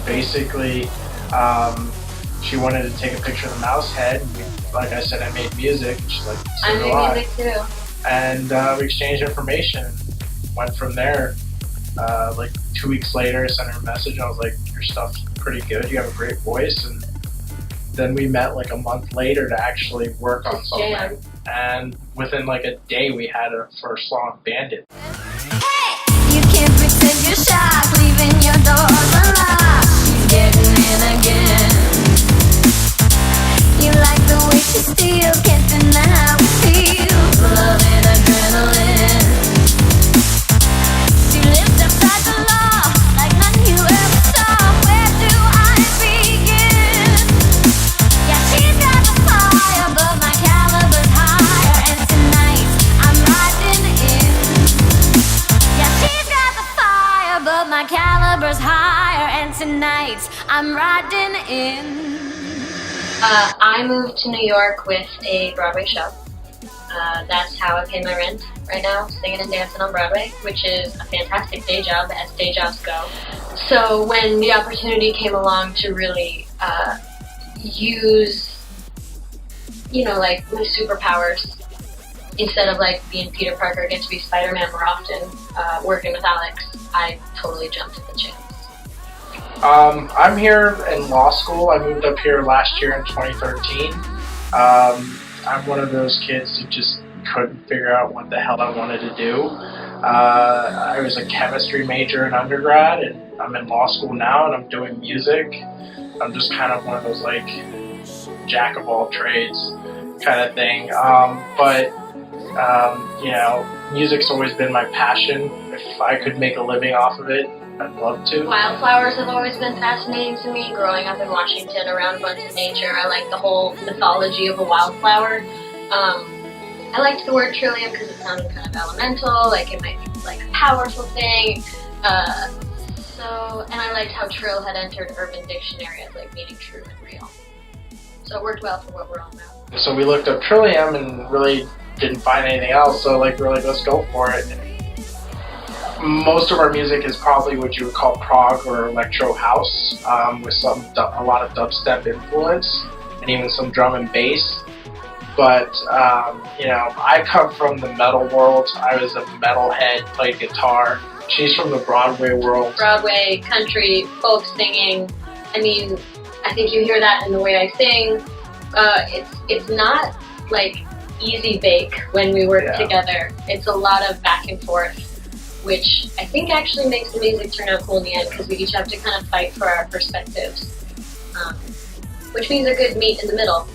Basically, she wanted to take a picture of the mouse head. Like I said, I made music. And she's like, so I made music too. And we exchanged information. Went from there. Like 2 weeks later, I sent her a message. I was like, your stuff's pretty good. You have a great voice. And then we met like a month later to actually work on something. Jam. And within like a day, we had our first song, Bandit. Hey, you can't pretend you're shy, leaving your doors unlocked. Getting in again. You like the way she steals, can't deny how it feels. Love and adrenaline. She lives outside the law, like none you ever saw. Where do I begin? Yeah, she's got the fire, but my caliber's higher. And tonight, I'm riding in. Yeah, she's got the fire, but my caliber's higher. And tonight, I'm riding in. I moved to New York with a Broadway show. That's how I pay my rent right now, singing and dancing on Broadway, which is a fantastic day job as day jobs go. So when the opportunity came along to really use, you know, like my superpowers, instead of like being Peter Parker, get to be Spider-Man more often, working with Alex, I totally jumped at the chance. I'm here in law school. I moved up here last year in 2013. I'm one of those kids who just couldn't figure out what the hell I wanted to do. I was a chemistry major in undergrad, and I'm in law school now, and I'm doing music. I'm just kind of one of those like jack of all trades kind of thing. You know, music's always been my passion. If I could make a living off of it, I'd love to. Wildflowers have always been fascinating to me. Growing up in Washington around a bunch of nature, I like the whole mythology of a wildflower. I liked the word Trillium because it sounded kind of elemental, like it might be like a powerful thing. And I liked how Trill had entered Urban Dictionary as like meaning true and real. So it worked well for what we're on now. So we looked up Trillium and really didn't find anything else, so like we're like, let's go for it. Most of our music is probably what you would call prog or electro house, with a lot of dubstep influence and even some drum and bass. But you know, I come from the metal world. I was a metalhead, played guitar. She's from the Broadway world. Broadway, country, folk singing. I mean, I think you hear that in the way I sing. It's not like easy bake when we work together. It's a lot of back and forth, which I think actually makes the music turn out cool in the end because we each have to kind of fight for our perspectives, which means a good meet in the middle.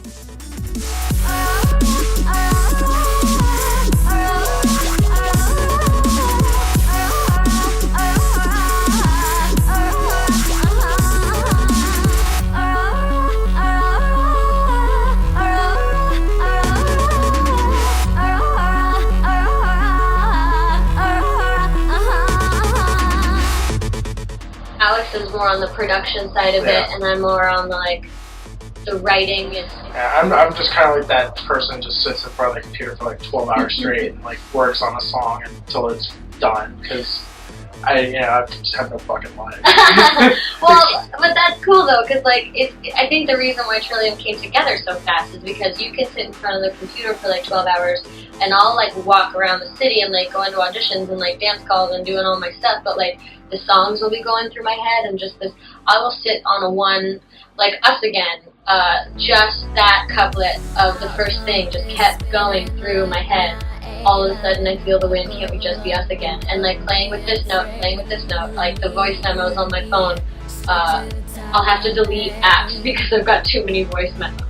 Alex is more on the production side of it, and I'm more on the writing. I'm just kind of like that person just sits in front of the computer for like 12 hours straight and like works on a song until it's done, because I just have no fucking life. Well, but that's cool though, because I think the reason why Trillium came together so fast is because you can sit in front of the computer for like 12 hours and I'll like walk around the city and like go into auditions and like dance calls and doing all my stuff, but like the songs will be going through my head, and just this, I will sit on a one, like Us Again, just that couplet of the first thing just kept going through my head. All of a sudden I feel the wind, can't we just be us again? And like playing with this note, like the voice memos on my phone, I'll have to delete apps because I've got too many voice memos.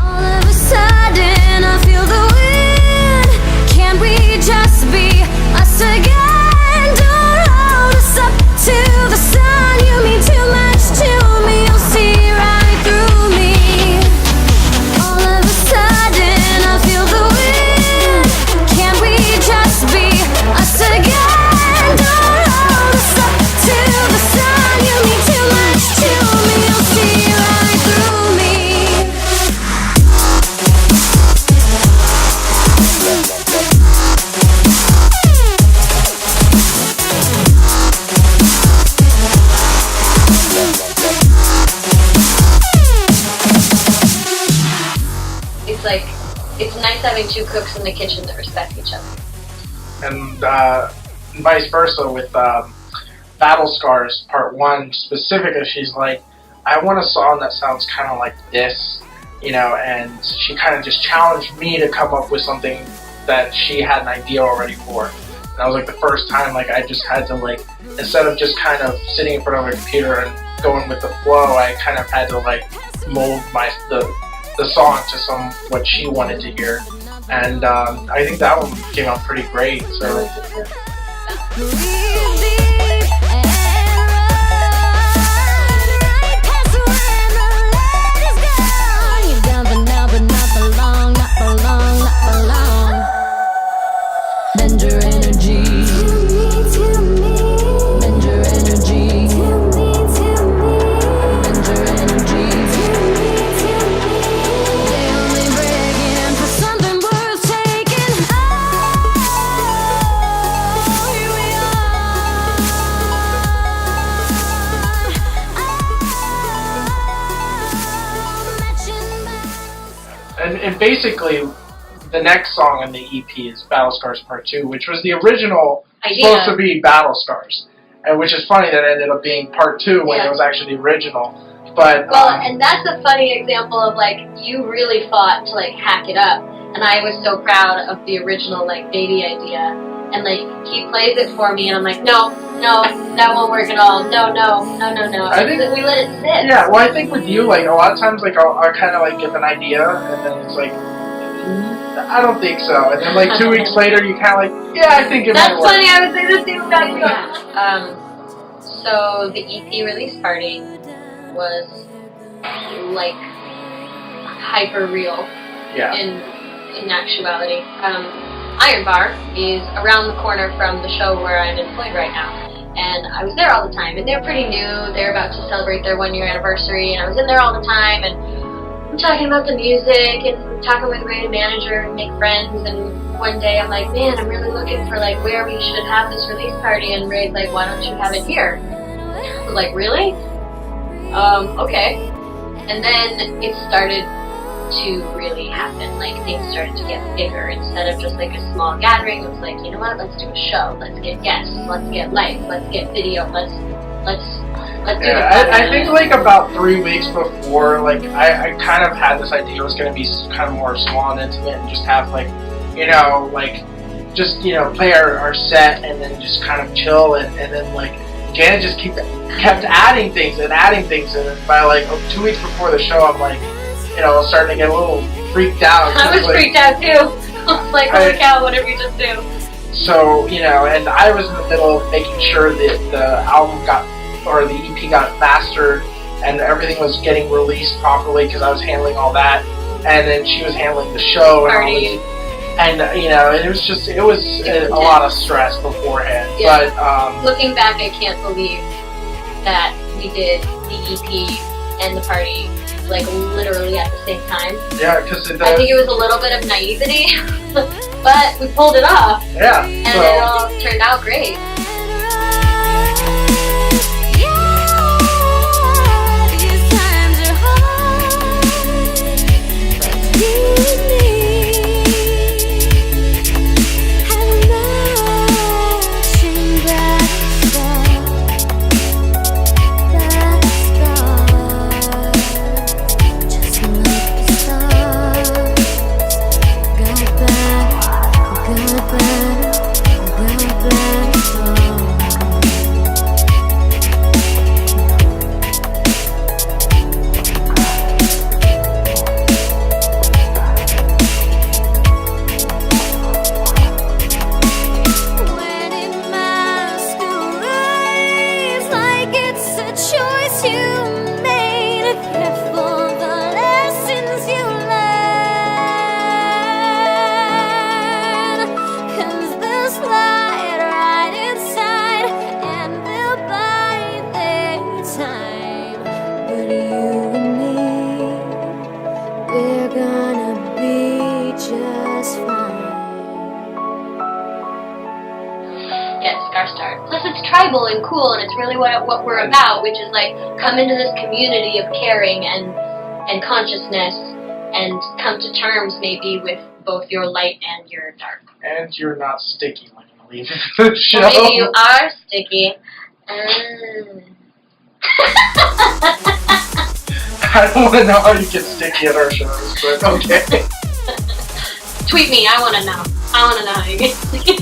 All of a sudden I feel the wind, can't we just be us again? Don't hold us up to the sun, you mean too much to me, you'll see right through me. All it's like, it's nice having two cooks in the kitchen that respect each other. And vice versa with Battle Scars Part 1 specifically, she's like, I want a song that sounds kind of like this, you know, and she kind of just challenged me to come up with something that she had an idea already for. And that was like the first time, like, I just had to, like, instead of just kind of sitting in front of a computer and going with the flow, I kind of had to, like, mold the song to what she wanted to hear. And I think that one came out pretty great. So. And basically, the next song on the EP is Battle Scars Part 2, which was the original supposed to be Battle Scars. And which is funny that it ended up being Part 2 when it was actually the original. But well, and that's a funny example of, like, you really fought to, like, hack it up. And I was so proud of the original, like, baby idea. And, like, he plays it for me, and I'm like, no, that won't work at all. No. I think we let it sit. Yeah, well, I think with you, like, a lot of times, like, I'll kind of, like, give an idea, and then it's like, I don't think so. And then, like, 2 weeks later, you kind of like, yeah, I think it might work. That's funny, I would say the same about you. So the EP release party was, like, hyper real in actuality. Iron Bar is around the corner from the show where I'm employed right now. And I was there all the time. And they're pretty new. They're about to celebrate their 1-year anniversary. And I was in there all the time. And I'm talking about the music and talking with Ray, the manager, and make friends. And one day I'm like, man, I'm really looking for, like, where we should have this release party. And Ray's like, why don't you have it here? I was like, really? Okay. And then it started to really happen. Like, things started to get bigger. Instead of just, like, a small gathering, it was like, you know what, let's do a show. Let's get guests. Let's get lights. Let's get video. Let's do it. I think, like, about 3 weeks before, like, I kind of had this idea it was going to be kind of more small and intimate and just have, like, you know, like, just, you know, play our set and then just kind of chill and then, like, Janet just kept adding things and then by, like, 2 weeks before the show, I'm like, you know, starting to get a little freaked out. I was, like, freaked out too. I was like, holy cow, what did we just do? So, you know, and I was in the middle of making sure that the album the EP got mastered and everything was getting released properly because I was handling all that. And then she was handling the show. And you know, it was a lot of stress beforehand. Yeah. But looking back, I can't believe that we did the EP and the party, like, literally at the same time. Yeah, because I think it was a little bit of naivety, but we pulled it off. Yeah. And it all turned out great. Plus, it's tribal and cool, and it's really what we're about, which is, like, come into this community of caring and consciousness and come to terms maybe with both your light and your dark. And you're not sticky when you leave the show. Or maybe you are sticky. I don't want to know how you get sticky at our shows, but okay. Tweet me, I want to know. I want to know how you get sticky.